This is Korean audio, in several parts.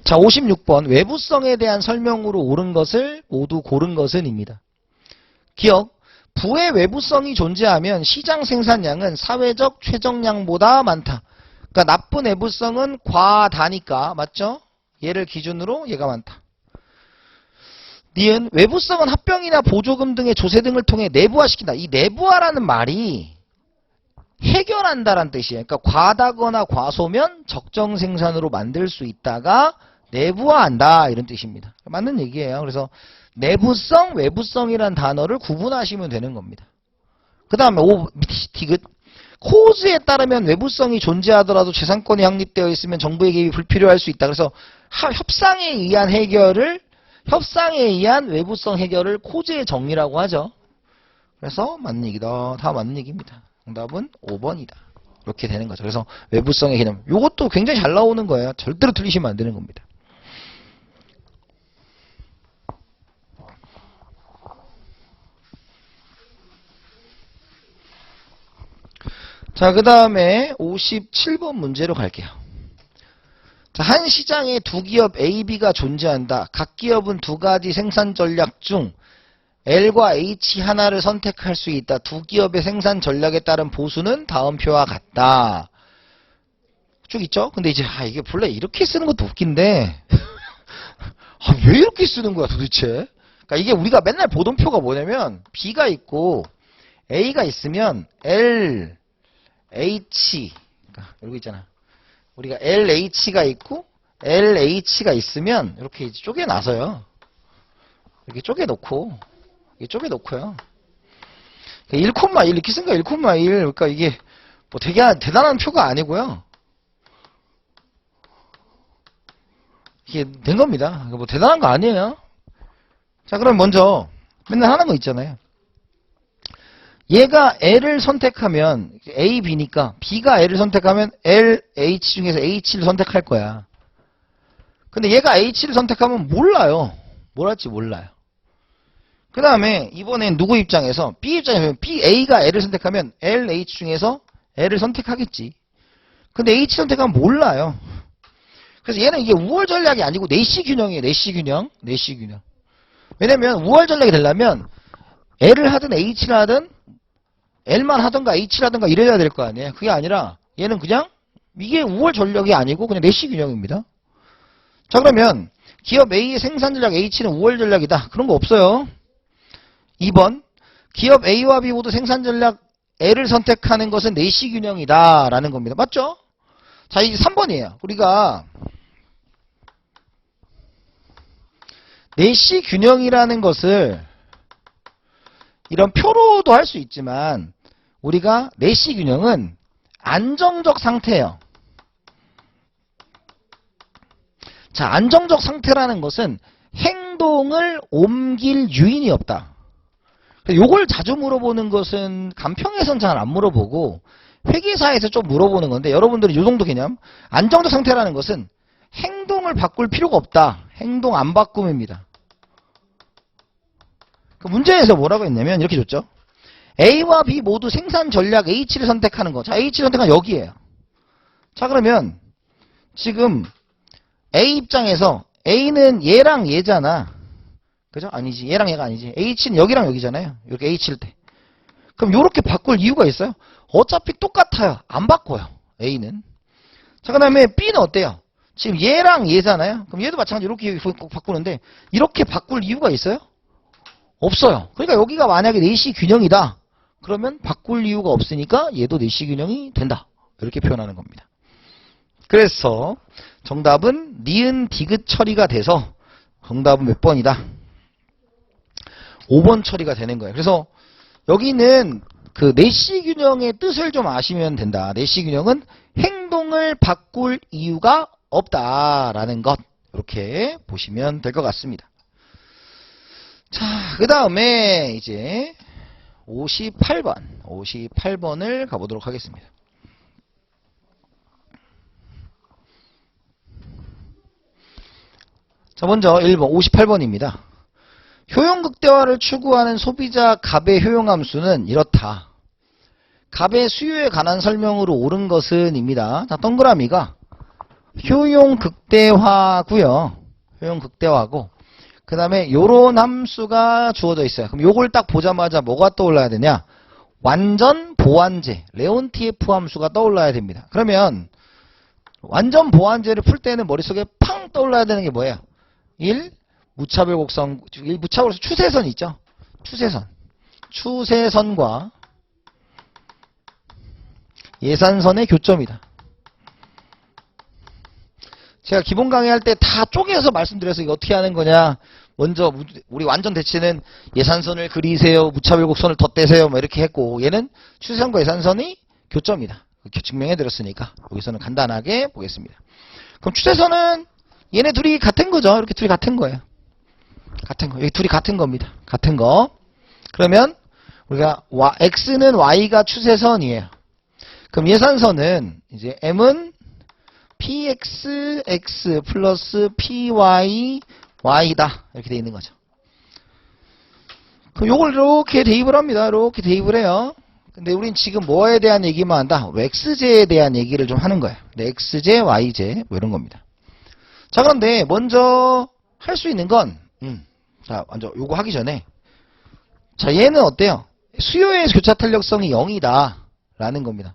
자, 56번 외부성에 대한 설명으로 옳은 것을 모두 고른 것은입니다. 기억, 부의 외부성이 존재하면 시장 생산량은 사회적 최적량보다 많다. 그러니까 나쁜 외부성은 과다니까, 맞죠? 얘를 기준으로 얘가 많다. 니은 외부성은 합병이나 보조금 등의 조세 등을 통해 내부화시킨다. 이 내부화라는 말이 해결한다라는 뜻이에요. 그러니까 과다거나 과소면 적정 생산으로 만들 수 있다가 내부화한다 이런 뜻입니다. 맞는 얘기예요. 그래서 내부성, 외부성이란 단어를 구분하시면 되는 겁니다. 그 다음에 디귿 코즈에 따르면 외부성이 존재하더라도 재산권이 확립되어 있으면 정부의 개입이 불필요할 수 있다. 그래서 협상에 의한 외부성 해결을 코즈의 정의라고 하죠. 그래서 맞는 얘기다. 다 맞는 얘기입니다. 정답은 5번이다. 이렇게 되는 거죠. 그래서 외부성의 개념. 이것도 굉장히 잘 나오는 거예요. 절대로 틀리시면 안 되는 겁니다. 자, 그 다음에 57번 문제로 갈게요. 자, 한 시장에 두 기업 A, B가 존재한다. 각 기업은 두 가지 생산 전략 중 L과 H 하나를 선택할 수 있다. 두 기업의 생산 전략에 따른 보수는 다음 표와 같다. 쭉 있죠? 근데 이제 이게 본래 이렇게 쓰는 것도 웃긴데 왜 이렇게 쓰는 거야 도대체? 그러니까 이게 우리가 맨날 보던 표가 뭐냐면 B가 있고 A가 있으면 L, H 그러니까 이러고 있잖아. 우리가 LH가 있고 LH가 있으면 이렇게 쪼개놔서요. 이렇게 쪼개놓고 이게 쪼개놓고요. 1,1 이렇게 쓴 거야. 1,1 그러니까 이게 뭐 되게 대단한 표가 아니고요. 이게 된 겁니다. 뭐 대단한 거 아니에요. 자, 그럼 먼저 맨날 하는 거 있잖아요. 얘가 L을 선택하면 A, B니까 B가 L을 선택하면 L, H 중에서 H를 선택할 거야. 근데 얘가 H를 선택하면 몰라요. 뭘 할지 몰라요. 그 다음에 이번엔 누구 입장에서 B 입장에서 A가 L을 선택하면 L, H 중에서 L을 선택하겠지. 근데 H 선택하면 몰라요. 그래서 얘는 이게 우월 전략이 아니고 내시 균형이에요. 내시 균형. 왜냐면 우월 전략이 되려면 L을 하든 H를 하든 L만 하든가 H를 하든가 이래야 될 거 아니에요. 그게 아니라 얘는 그냥 이게 우월 전략이 아니고 그냥 내시 균형입니다. 자, 그러면 기업 A의 생산 전략 H는 우월 전략이다. 그런 거 없어요. 2번 기업 A와 B 모두 생산 전략 L을 선택하는 것은 내시 균형이다 라는 겁니다. 맞죠? 자, 이제 3번이에요. 우리가 내시 균형이라는 것을 이런 표로도 할 수 있지만 우리가 내시 균형은 안정적 상태예요. 자, 안정적 상태라는 것은 행동을 옮길 요인이 없다. 요걸 자주 물어보는 것은 간평에선 잘 안 물어보고 회계사에서 좀 물어보는 건데 여러분들이 요 정도 개념 안정적 상태라는 것은 행동을 바꿀 필요가 없다. 행동 안 바꿈입니다. 그 문제에서 뭐라고 했냐면 이렇게 줬죠. A와 B 모두 생산 전략 H를 선택하는 거. 자, H를 선택한 여기에요. 자, 그러면 지금 A 입장에서 A는 얘랑 얘잖아. 그죠? 아니지. 얘랑 얘가 아니지. H는 여기랑 여기잖아요. 이렇게 H일 때. 그럼 이렇게 바꿀 이유가 있어요? 어차피 똑같아요. 안 바꿔요. A는. 자, 그 다음에 B는 어때요? 지금 얘랑 얘잖아요. 그럼 얘도 마찬가지로 이렇게 바꾸는데 이렇게 바꿀 이유가 있어요? 없어요. 그러니까 여기가 만약에 내시 균형이다. 그러면 바꿀 이유가 없으니까 얘도 내시 균형이 된다. 이렇게 표현하는 겁니다. 그래서 정답은 니은 디귿 처리가 돼서 정답은 몇 번이다? 5번 처리가 되는 거예요. 그래서 여기는 그 내시 균형의 뜻을 좀 아시면 된다. 내시 균형은 행동을 바꿀 이유가 없다라는 것. 이렇게 보시면 될 것 같습니다. 자, 그 다음에 이제 58번을 가보도록 하겠습니다. 자, 먼저 1번 58번입니다. 효용 극대화를 추구하는 소비자 갑의 효용함수는 이렇다. 갑의 수요에 관한 설명으로 옳은 것은 입니다. 자, 동그라미가 효용 극대화고요. 효용 극대화고 그 다음에 요런 함수가 주어져 있어요. 그럼 요걸 딱 보자마자 뭐가 떠올라야 되냐? 완전 보완제, 레온티에프 함수가 떠올라야 됩니다. 그러면 완전 보완제를 풀 때는 머릿속에 팡 떠올라야 되는 게 뭐예요? 1. 무차별 곡선, 무차별에서 추세선 있죠? 추세선. 추세선과 예산선의 교점이다. 제가 기본 강의할 때 다 쪼개서 말씀드려서 이거 어떻게 하는 거냐. 먼저 우리 완전 대치는 예산선을 그리세요. 무차별 곡선을 덧대세요. 뭐 이렇게 했고 얘는 추세선과 예산선이 교점이다. 이렇게 증명해 드렸으니까 여기서는 간단하게 보겠습니다. 그럼 추세선은 얘네 둘이 같은 거죠. 이렇게 둘이 같은 거예요. 같은 거. 여기 둘이 같은 겁니다. 같은 거. 그러면 우리가 x는 y가 추세선이에요. 그럼 예산선은 이제 m은 pxx 플러스 py y다. 이렇게 돼 있는 거죠. 그럼 요걸 이렇게 대입을 합니다. 이렇게 대입을 해요. 근데 우린 지금 뭐에 대한 얘기만 한다? x제에 대한 얘기를 좀 하는 거예요. 네, x제, y제 뭐 이런 겁니다. 자, 그런데 먼저 할 수 있는 건 자, 먼저 요거 하기 전에 자, 얘는 어때요? 수요의 교차 탄력성이 0이다 라는 겁니다.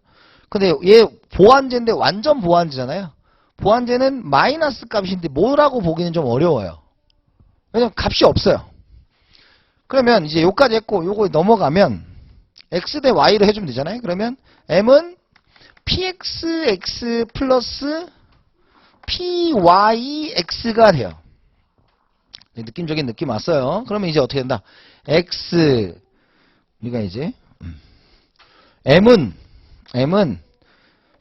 근데 얘 보완제인데 완전 보완제잖아요. 보완제는 마이너스 값인데 뭐라고 보기는 좀 어려워요. 왜냐면 값이 없어요. 그러면 이제 요까지 했고 요거 넘어가면 x 대 y로 해주면 되잖아요. 그러면 m은 pxx 플러스 pyx가 돼요. 느낌적인 느낌 왔어요. 그러면 이제 어떻게 된다? x 우리가 이제 m은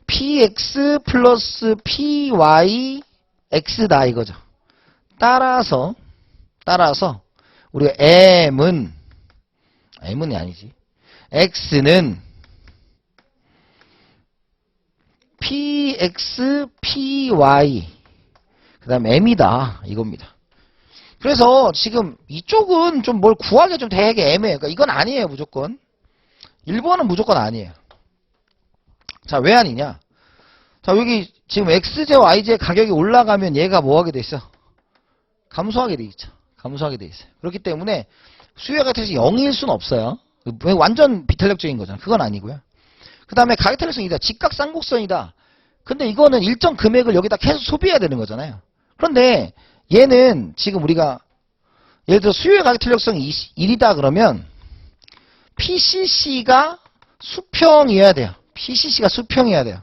px 플러스 pyx다 이거죠. 따라서 우리가 m은 아니지. x는 px py 그 다음 m이다 이겁니다. 그래서 지금 이쪽은 좀 뭘 구하기가 좀 되게 애매해요. 그러니까 이건 아니에요 무조건. 1번은 무조건 아니에요. 자, 왜 아니냐? 자, 여기 지금 xj, yj 가격이 올라가면 얘가 뭐 하게 돼 있어? 감소하게 돼 있죠. 감소하게 돼 있어요. 그렇기 때문에 수요가 가격탄력성이 0일 수는 없어요. 완전 비탄력적인 거잖아. 그건 아니고요. 그 다음에 가격탄력성이다. 직각쌍곡선이다. 근데 이거는 일정 금액을 여기다 계속 소비해야 되는 거잖아요. 그런데 얘는 지금 우리가 예를 들어 수요의 가격탄력성이 1이다 그러면 PCC가 수평이어야 돼요. PCC가 수평이어야 돼요.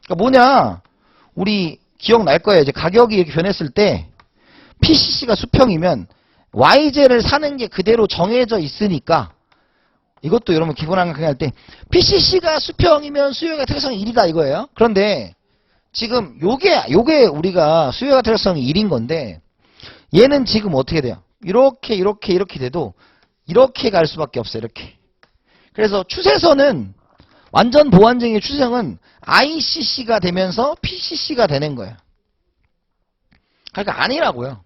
그러니까 뭐냐? 우리 기억날 거예요. 이제 가격이 이렇게 변했을 때 PCC가 수평이면 YJ를 사는 게 그대로 정해져 있으니까 이것도 여러분 기본항 강의할 때 PCC가 수평이면 수요가 탄력성이 1이다 이거예요. 그런데 지금 요게 우리가 수요가 탄력성이 1인 건데 얘는 지금 어떻게 돼요? 이렇게 돼도 이렇게 갈 수밖에 없어요. 이렇게. 그래서 추세선은 완전 보완적인 추세선은 ICC가 되면서 PCC가 되는 거예요. 그러니까 아니라고요.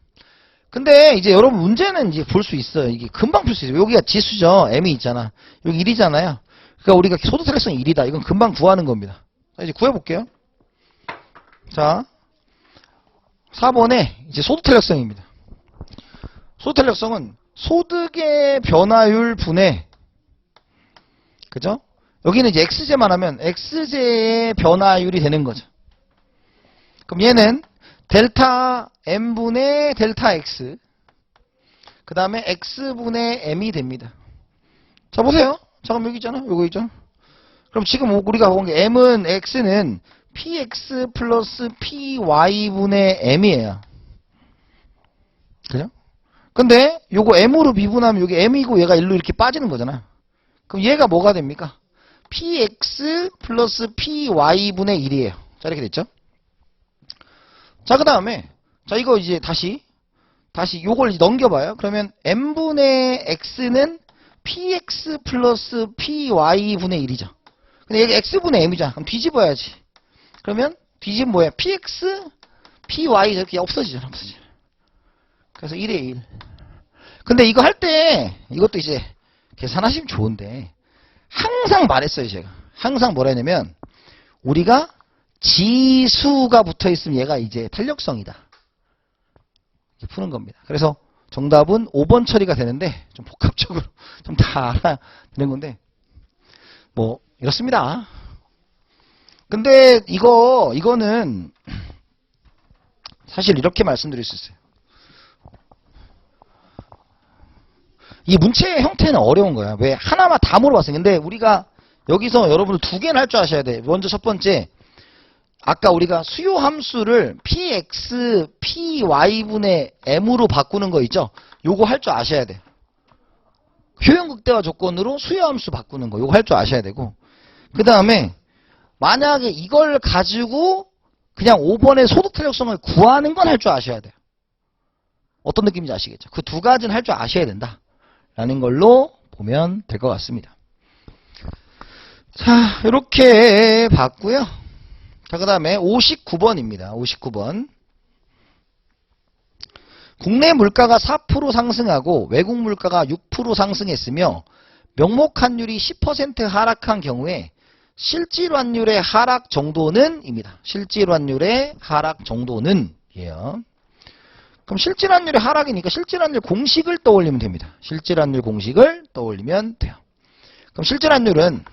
근데 이제 여러분 문제는 이제 볼 수 있어요. 이게 금방 풀 수 있어요. 여기가 지수죠. M이 있잖아. 여기 1이잖아요. 그러니까 우리가 소득 탄력성이 1이다. 이건 금방 구하는 겁니다. 자, 이제 구해볼게요. 자, 4번에 이제 소득 탄력성입니다. 소득 탄력성은 소득의 변화율 분의 그죠? 여기는 이제 x제만 하면 x제의 변화율이 되는 거죠. 그럼 얘는 델타 m분의 델타 x 그 다음에 x분의 m이 됩니다. 자 보세요. 자 그럼 여기 있잖아. 요거 있잖아. 그럼 지금 우리가 본 게 m은 x는 px 플러스 py분의 m이에요. 그죠? 근데 요거 m으로 미분하면 여기 m이고 얘가 1로 이렇게 빠지는 거잖아. 그럼 얘가 뭐가 됩니까? px 플러스 py분의 1이에요. 자 이렇게 됐죠? 자 그 다음에 자 이거 이제 다시 요걸 넘겨봐요. 그러면 m분의 x는 px 플러스 py분의 1이죠. 근데 여기 x분의 m이잖아. 그럼 뒤집어야지. 그러면 뒤집으면 뭐야? px py 이렇게 없어지잖아. 그래서 1에 1. 근데 이거 할 때 이것도 이제 계산하시면 좋은데 항상 말했어요 제가. 항상 뭐라 했냐면 우리가 지수가 붙어 있으면 얘가 이제 탄력성이다. 이렇게 푸는 겁니다. 그래서 정답은 5번 처리가 되는데 좀 복합적으로 좀 다 알아야 되는 건데 뭐 이렇습니다. 근데 이거는 사실 이렇게 말씀드릴 수 있어요. 이 문체의 형태는 어려운 거야. 왜? 하나만 다 물어봤어요. 근데 우리가 여기서 여러분들 두 개는 할 줄 아셔야 돼. 먼저 첫 번째, 아까 우리가 수요 함수를 px, py분의 m으로 바꾸는 거 있죠? 요거 할 줄 아셔야 돼. 효용 극대화 조건으로 수요 함수 바꾸는 거 요거 할 줄 아셔야 되고, 그 다음에 만약에 이걸 가지고 그냥 5번의 소득 탄력성을 구하는 건 할 줄 아셔야 돼요. 어떤 느낌인지 아시겠죠? 그 두 가지는 할 줄 아셔야 된다 라는 걸로 보면 될 것 같습니다. 자, 이렇게 봤고요. 자, 그 다음에 59번입니다. 59번. 국내 물가가 4% 상승하고 외국 물가가 6% 상승했으며 명목 환율이 10% 하락한 경우에 실질 환율의 하락 정도는 입니다. 실질 환율의 하락 정도는 이에요. 그럼 실질 환율의 하락이니까 실질 환율 공식을 떠올리면 됩니다. 실질 환율 공식을 떠올리면 돼요. 그럼 실질 환율은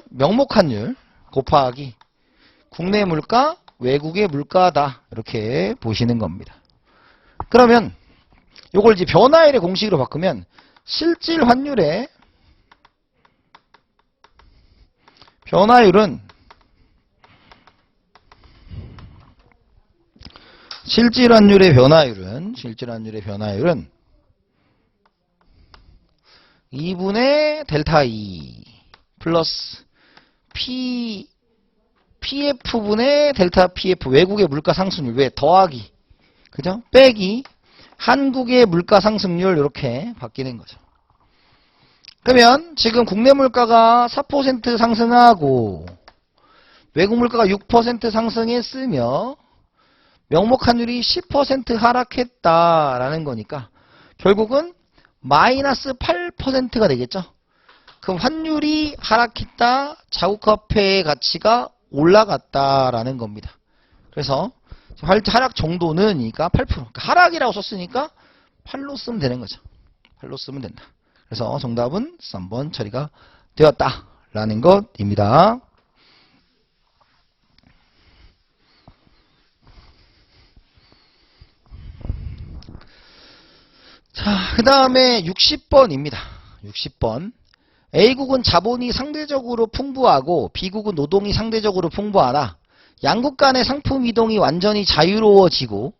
명목 환율 곱하기 국내 물가, 외국의 물가다. 이렇게 보시는 겁니다. 그러면 요걸 이제 변화율의 공식으로 바꾸면 실질 환율의 변화율은 실질 환율의 변화율은 2분의 델타 E 플러스 PF분의 델타 PF 외국의 물가 상승률 왜 더하기 그죠? 빼기 한국의 물가 상승률 이렇게 바뀌는 거죠. 그러면 지금 국내 물가가 4% 상승하고 외국 물가가 6% 상승했으며 명목 환율이 10% 하락했다라는 거니까 결국은 마이너스 8%가 되겠죠. 그럼 환율이 하락했다, 자국화폐의 가치가 올라갔다라는 겁니다. 그래서 하락 정도는이니까 8%. 그러니까 하락이라고 썼으니까 8로 쓰면 되는 거죠. 8로 쓰면 된다. 그래서 정답은 3번 처리가 되었다라는 것입니다. 자, 그 다음에 60번입니다. 60번. A국은 자본이 상대적으로 풍부하고 B국은 노동이 상대적으로 풍부하나 양국 간의 상품 이동이 완전히 자유로워지고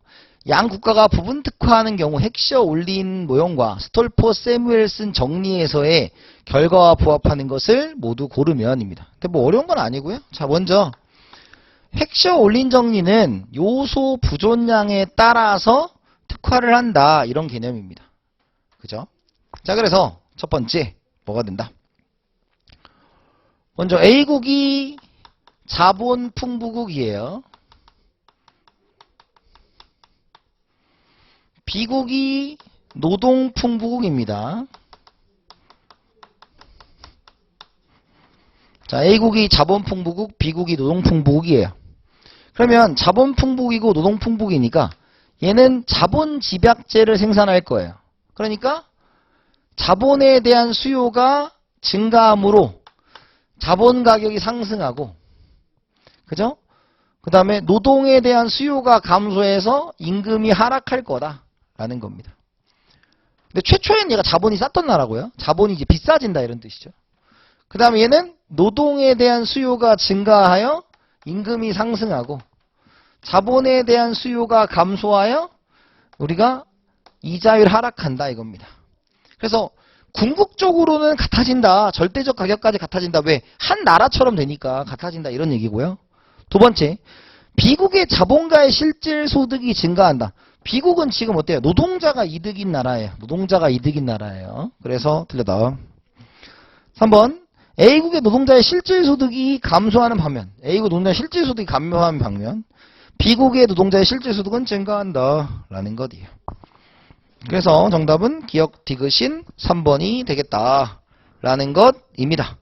양 국가가 부분 특화하는 경우 헥셔 올린 모형과 스톨포 세무엘슨 정리에서의 결과와 부합하는 것을 모두 고르면입니다. 근데 뭐 어려운 건 아니고요. 자, 먼저 헥셔 올린 정리는 요소 부존량에 따라서 특화를 한다 이런 개념입니다. 그죠? 자, 그래서 첫 번째 뭐가 된다? 먼저 A국이 자본 풍부국이에요. B국이 노동 풍부국입니다. 자, A국이 자본 풍부국, B국이 노동 풍부국이에요. 그러면 자본 풍부국이고 노동 풍부국이니까 얘는 자본 집약제를 생산할 거예요. 그러니까 자본에 대한 수요가 증가함으로 자본 가격이 상승하고, 그죠? 그 다음에 노동에 대한 수요가 감소해서 임금이 하락할 거다라는 겁니다. 근데 최초엔 얘가 자본이 쌌던 나라고요. 자본이 이제 비싸진다 이런 뜻이죠. 그 다음에 얘는 노동에 대한 수요가 증가하여 임금이 상승하고 자본에 대한 수요가 감소하여 우리가 이자율 하락한다 이겁니다. 그래서 궁극적으로는 같아진다. 절대적 가격까지 같아진다. 왜? 한 나라처럼 되니까 같아진다 이런 얘기고요. 두 번째, 비국의 자본가의 실질 소득이 증가한다. 비국은 지금 어때요? 노동자가 이득인 나라예요. 노동자가 이득인 나라예요. 그래서 틀렸다. 3번, A국의 노동자의 실질 소득이 감소하는 반면, A국 노동자의 실질 소득이 감소하는 반면 B국의 노동자의 실질 소득은 증가한다 라는 것이에요. 그래서 정답은 기억 디귿인 3번이 되겠다라는 것입니다.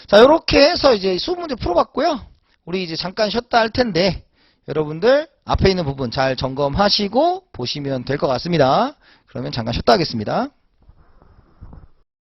자, 요렇게 해서 이제 수문제 풀어봤고요. 우리 이제 잠깐 쉬었다 할 텐데, 여러분들 앞에 있는 부분 잘 점검하시고 보시면 될 것 같습니다. 그러면 잠깐 쉬었다 하겠습니다.